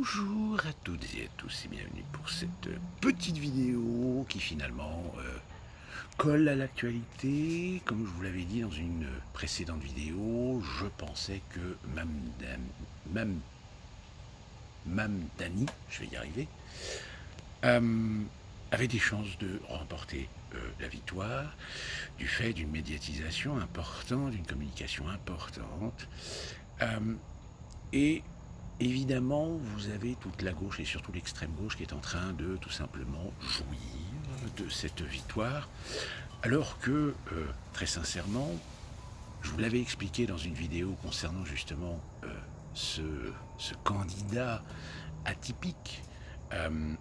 Bonjour à toutes et à tous et bienvenue pour cette petite vidéo qui finalement colle à l'actualité. Comme je vous l'avais dit dans une précédente vidéo, je pensais que Mam- Mamdani, je vais y arriver, euh, avait des chances de remporter la victoire du fait d'une médiatisation importante, d'une communication importante. Et évidemment, vous avez toute la gauche et surtout l'extrême gauche qui est en train de tout simplement jouir de cette victoire, alors que, très sincèrement, je vous l'avais expliqué dans une vidéo concernant justement ce, ce candidat atypique.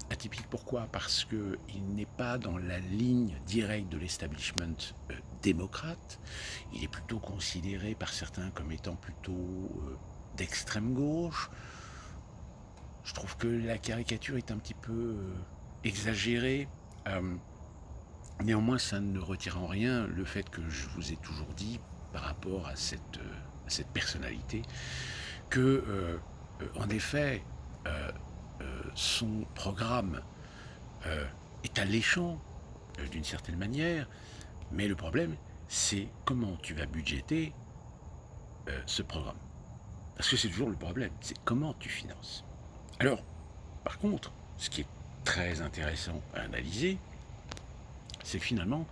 Atypique pourquoi? Parce qu'il n'est pas dans la ligne directe de l'establishment démocrate. Il est plutôt considéré par certains comme étant plutôt d'extrême gauche. Je trouve que la caricature est un petit peu exagérée. Euh, Néanmoins, ça ne retire en rien le fait que je vous ai toujours dit par rapport à cette personnalité que, en effet, son programme est alléchant d'une certaine manière, mais le problème, c'est comment tu vas budgéter ce programme. Parce que c'est toujours le problème, c'est comment tu finances. Alors, par contre, ce qui est très intéressant à analyser, c'est que finalement,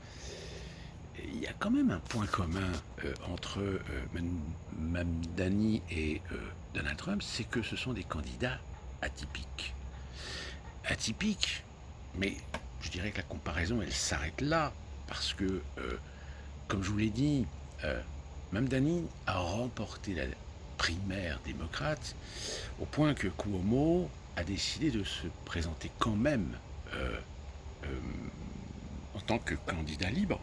il y a quand même un point commun entre Mamdani et Donald Trump, c'est que ce sont des candidats atypiques. Atypiques, mais je dirais que la comparaison, elle s'arrête là, parce que, comme je vous l'ai dit, Mamdani a remporté la primaire démocrate au point que Cuomo a décidé de se présenter quand même euh, euh, en tant que candidat libre.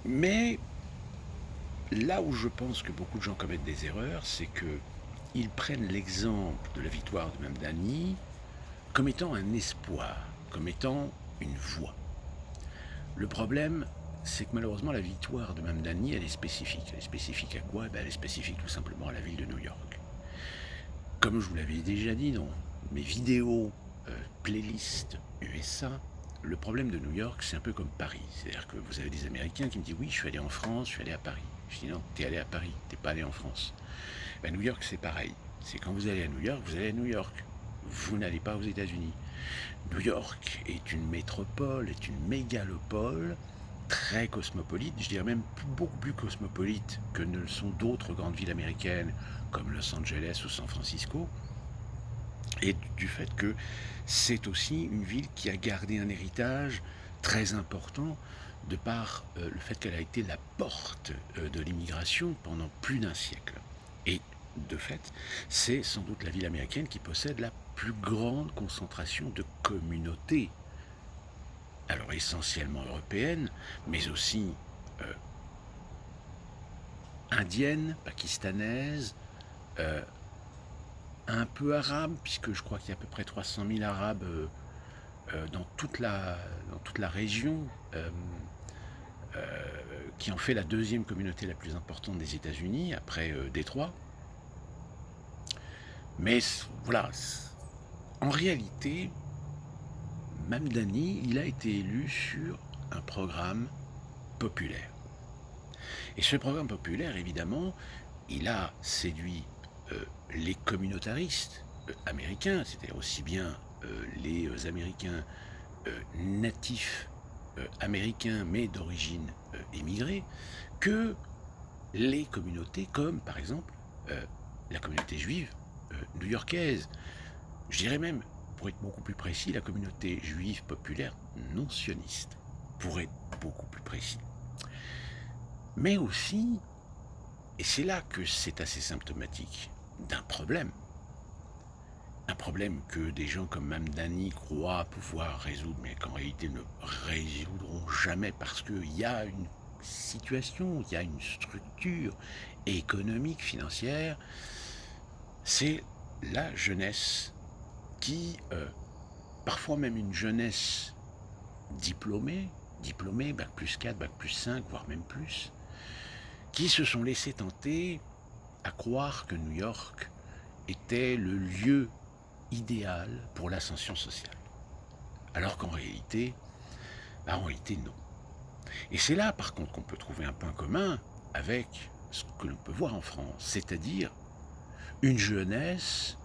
Mais là où je pense que beaucoup de gens commettent des erreurs, c'est qu'ils prennent l'exemple de la victoire de Mamdani comme étant un espoir, comme étant une voie. Le problème, c'est que malheureusement, la victoire de Mamdani, elle est spécifique. Elle est spécifique à quoi? Elle est spécifique tout simplement à la ville de New York. Comme je vous l'avais déjà dit dans mes vidéos playlist USA, le problème de New York, c'est un peu comme Paris. C'est-à-dire que vous avez des Américains qui me disent oui, je suis allé en France, je suis allé à Paris. Je dis non, t'es allé à Paris, t'es pas allé en France. Ben, New York, c'est pareil. C'est quand vous allez à New York, vous allez à New York. Vous n'allez pas aux États-Unis. New York est une métropole, est une mégalopole très cosmopolite, je dirais même beaucoup plus cosmopolite que ne le sont d'autres grandes villes américaines comme Los Angeles ou San Francisco, et du fait que c'est aussi une ville qui a gardé un héritage très important de par le fait qu'elle a été la porte de l'immigration pendant plus d'un siècle. Et de fait, c'est sans doute la ville américaine qui possède la plus grande concentration de communautés, alors essentiellement européennes, mais aussi euh, indiennes, pakistanaises, euh, un peu arabes, puisque je crois qu'il y a à peu près 300 000 arabes dans toute la région, qui en fait la deuxième communauté la plus importante des États-Unis, après Détroit. Mais voilà, en réalité, Mamdani, il a été élu sur un programme populaire. Et ce programme populaire, évidemment, il a séduit les communautaristes américains, c'est-à-dire aussi bien les Américains natifs américains mais d'origine émigrée, que les communautés comme par exemple la communauté juive new-yorkaise. Je dirais même, pour être beaucoup plus précis, la communauté juive populaire non sioniste, pour être beaucoup plus précis. Mais aussi, et c'est là que c'est assez symptomatique d'un problème, un problème que des gens comme Mamdani croient pouvoir résoudre, mais qu'en réalité ne résoudront jamais parce qu'il y a une situation, il y a une structure économique, financière, c'est la jeunesse qui, parfois même une jeunesse diplômée, bac plus 4, bac plus 5, voire même plus, qui se sont laissés tenter à croire que New York était le lieu idéal pour l'ascension sociale. Alors qu'en réalité, non. Et c'est là, par contre, qu'on peut trouver un point commun avec ce que l'on peut voir en France, c'est-à-dire une jeunesse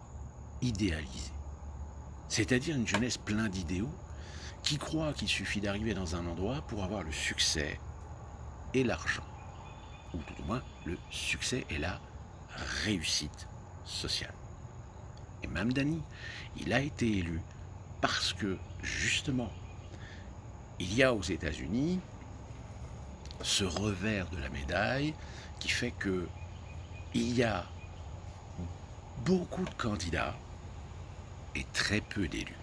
idéalisée. C'est-à-dire une jeunesse pleine d'idéaux qui croit qu'il suffit d'arriver dans un endroit pour avoir le succès et l'argent. Ou tout au moins le succès et la réussite sociale. Et Mamdani, il a été élu parce que, justement, il y a aux États-Unis ce revers de la médaille qui fait que il y a beaucoup de candidats et très peu d'élus.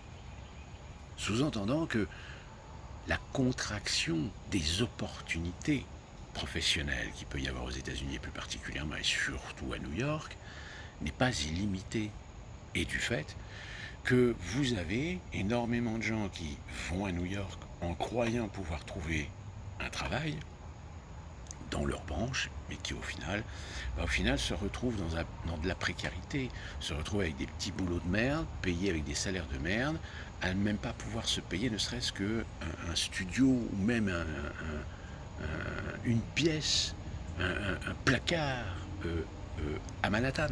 Sous-entendant que la contraction des opportunités professionnelles qu'il peut y avoir aux États-Unis, et plus particulièrement et surtout à New York, n'est pas illimitée. Et du fait que vous avez énormément de gens qui vont à New York en croyant pouvoir trouver un travail dans leur branche, mais qui au final se retrouvent dans de la précarité, se retrouvent avec des petits boulots de merde, payés avec des salaires de merde, à ne même pas pouvoir se payer ne serait-ce qu'un studio ou même une pièce, un placard à Manhattan.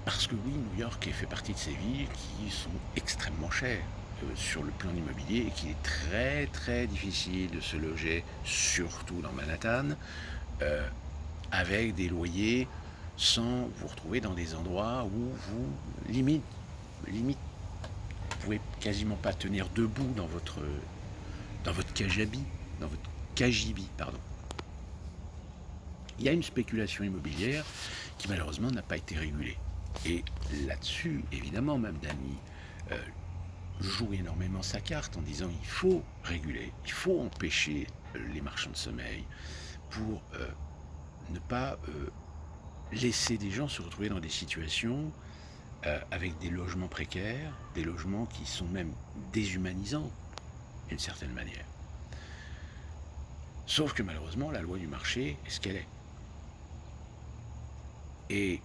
Parce que oui, New York fait partie de ces villes qui sont extrêmement chères sur le plan immobilier et qu'il est très très difficile de se loger, surtout dans Manhattan, avec des loyers sans vous retrouver dans des endroits où vous, limite, vous pouvez quasiment pas tenir debout dans votre cagibi, pardon. Il y a une spéculation immobilière qui malheureusement n'a pas été régulée. Et là-dessus, évidemment, Mamdani joue énormément sa carte en disant il faut réguler, il faut empêcher les marchands de sommeil pour ne pas laisser des gens se retrouver dans des situations avec des logements précaires, des logements qui sont même déshumanisants d'une certaine manière. Sauf que malheureusement, la loi du marché est ce qu'elle est. Et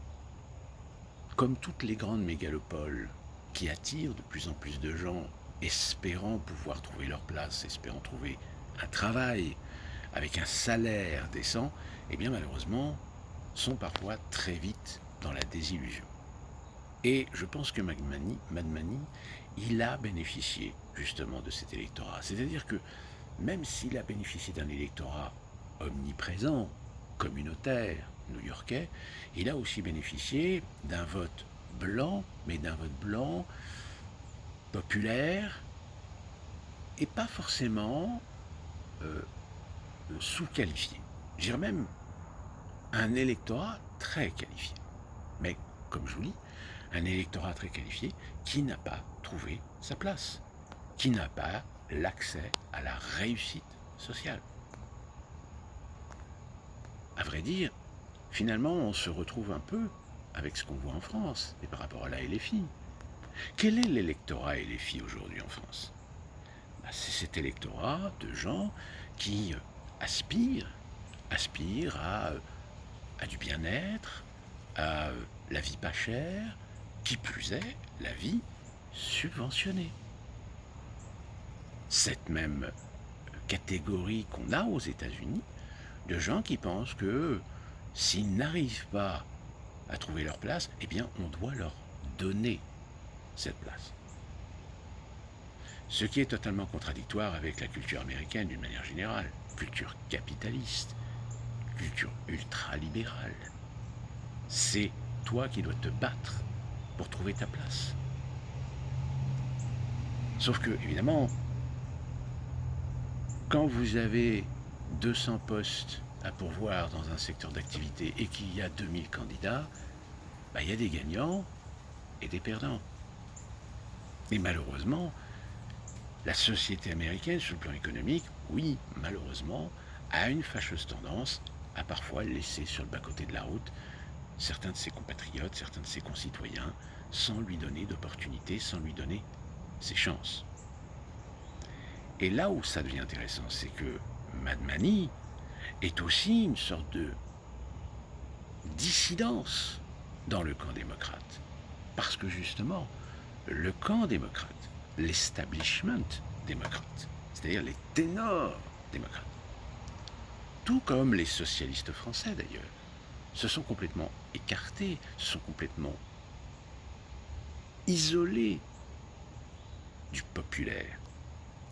comme toutes les grandes mégalopoles qui attirent de plus en plus de gens, espérant pouvoir trouver leur place, espérant trouver un travail avec un salaire décent, eh bien malheureusement, sont parfois très vite dans la désillusion. Et je pense que Madmani, il a bénéficié justement de cet électorat. C'est-à-dire que même s'il a bénéficié d'un électorat omniprésent, communautaire, new-yorkais, il a aussi bénéficié d'un vote blanc, mais d'un vote blanc populaire et pas forcément sous-qualifié. Je dirais même un électorat très qualifié. Mais, comme je vous dis, un électorat très qualifié qui n'a pas trouvé sa place, qui n'a pas l'accès à la réussite sociale. À vrai dire, finalement, on se retrouve un peu avec ce qu'on voit en France, et par rapport à la LFI. Quel est l'électorat LFI aujourd'hui en France? C'est cet électorat de gens qui aspirent à du bien-être, à la vie pas chère, qui plus est, la vie subventionnée. Cette même catégorie qu'on a aux États-Unis, de gens qui pensent que s'ils n'arrivent pas à trouver leur place, eh bien on doit leur donner cette place. Ce qui est totalement contradictoire avec la culture américaine d'une manière générale, culture capitaliste, culture ultra-libérale. C'est toi qui dois te battre pour trouver ta place. Sauf que, évidemment, quand vous avez 200 postes à pourvoir dans un secteur d'activité et qu'il y a 2000 candidats, il y a des gagnants et des perdants. Et malheureusement, la société américaine, sur le plan économique, oui, malheureusement, a une fâcheuse tendance à parfois laisser sur le bas-côté de la route certains de ses compatriotes, certains de ses concitoyens, sans lui donner d'opportunités, sans lui donner ses chances. Et là où ça devient intéressant, c'est que Madmani est aussi une sorte de dissidence dans le camp démocrate. Parce que justement, le camp démocrate, l'establishment démocrate, c'est-à-dire les ténors démocrates, tout comme les socialistes français d'ailleurs, se sont complètement écartés, se sont complètement isolés du populaire.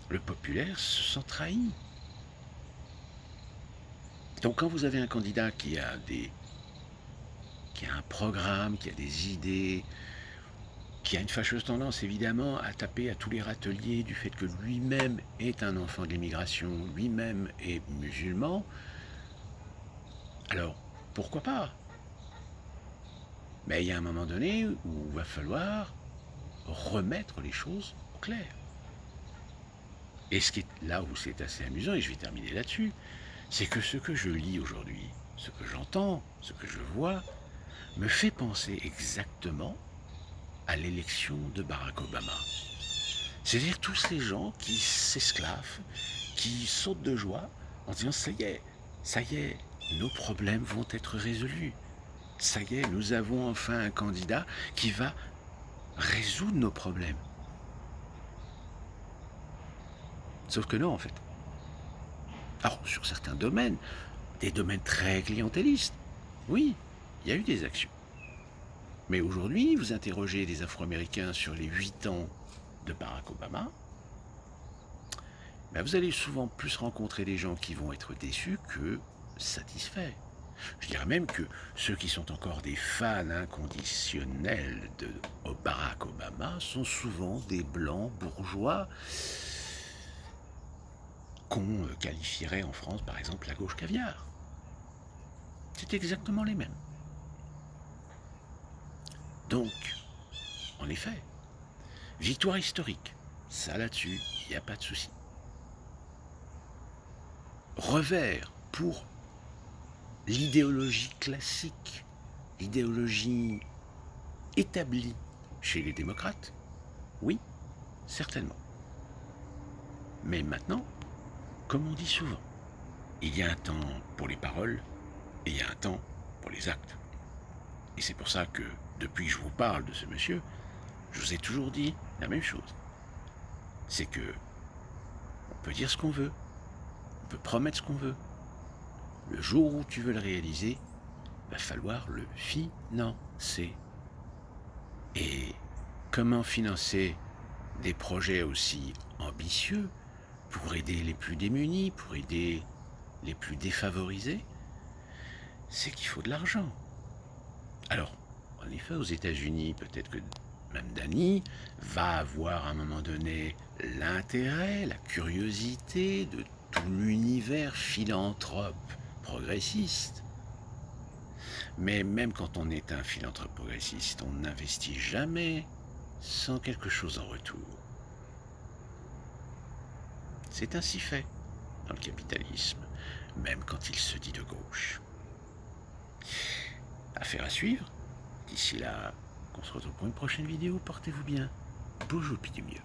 Le populaire se sent trahi. Donc quand vous avez un candidat qui a un programme, qui a des idées, qui a une fâcheuse tendance évidemment à taper à tous les râteliers du fait que lui-même est un enfant de l'immigration, lui-même est musulman, alors pourquoi pas? Mais il y a un moment donné où il va falloir remettre les choses au clair. Et ce qui est là où c'est assez amusant, et je vais terminer là-dessus, c'est que ce que je lis aujourd'hui, ce que j'entends, ce que je vois, me fait penser exactement à l'élection de Barack Obama. C'est-à-dire tous ces gens qui s'esclaffent, qui sautent de joie en disant ça y est, nos problèmes vont être résolus. Ça y est, nous avons enfin un candidat qui va résoudre nos problèmes. Sauf que non, en fait. Alors, sur certains domaines, des domaines très clientélistes, oui, il y a eu des actions. Mais aujourd'hui, vous interrogez des Afro-Américains sur les 8 ans de Barack Obama, ben vous allez souvent plus rencontrer des gens qui vont être déçus que satisfaits. Je dirais même que ceux qui sont encore des fans inconditionnels de Barack Obama sont souvent des blancs bourgeois qu'on qualifierait en France, par exemple, la gauche caviar. C'est exactement les mêmes. Donc, en effet, victoire historique, ça là-dessus, il n'y a pas de souci. Revers pour l'idéologie classique, l'idéologie établie chez les démocrates, oui, certainement. Mais maintenant, comme on dit souvent, il y a un temps pour les paroles et il y a un temps pour les actes. Et c'est pour ça que, depuis que je vous parle de ce monsieur, je vous ai toujours dit la même chose. C'est que on peut dire ce qu'on veut, on peut promettre ce qu'on veut. Le jour où tu veux le réaliser, il va falloir le financer. Et comment financer des projets aussi ambitieux pour aider les plus démunis, pour aider les plus défavorisés? C'est qu'il faut de l'argent. Alors, en effet, aux États-Unis, peut-être que Mamdani va avoir à un moment donné l'intérêt, la curiosité de tout l'univers philanthrope progressiste. Mais même quand on est un philanthrope progressiste, on n'investit jamais sans quelque chose en retour. C'est ainsi fait dans le capitalisme, même quand il se dit de gauche. Affaire à suivre. D'ici là, qu'on se retrouve pour une prochaine vidéo. Portez-vous bien. Bonjour, puis du mieux.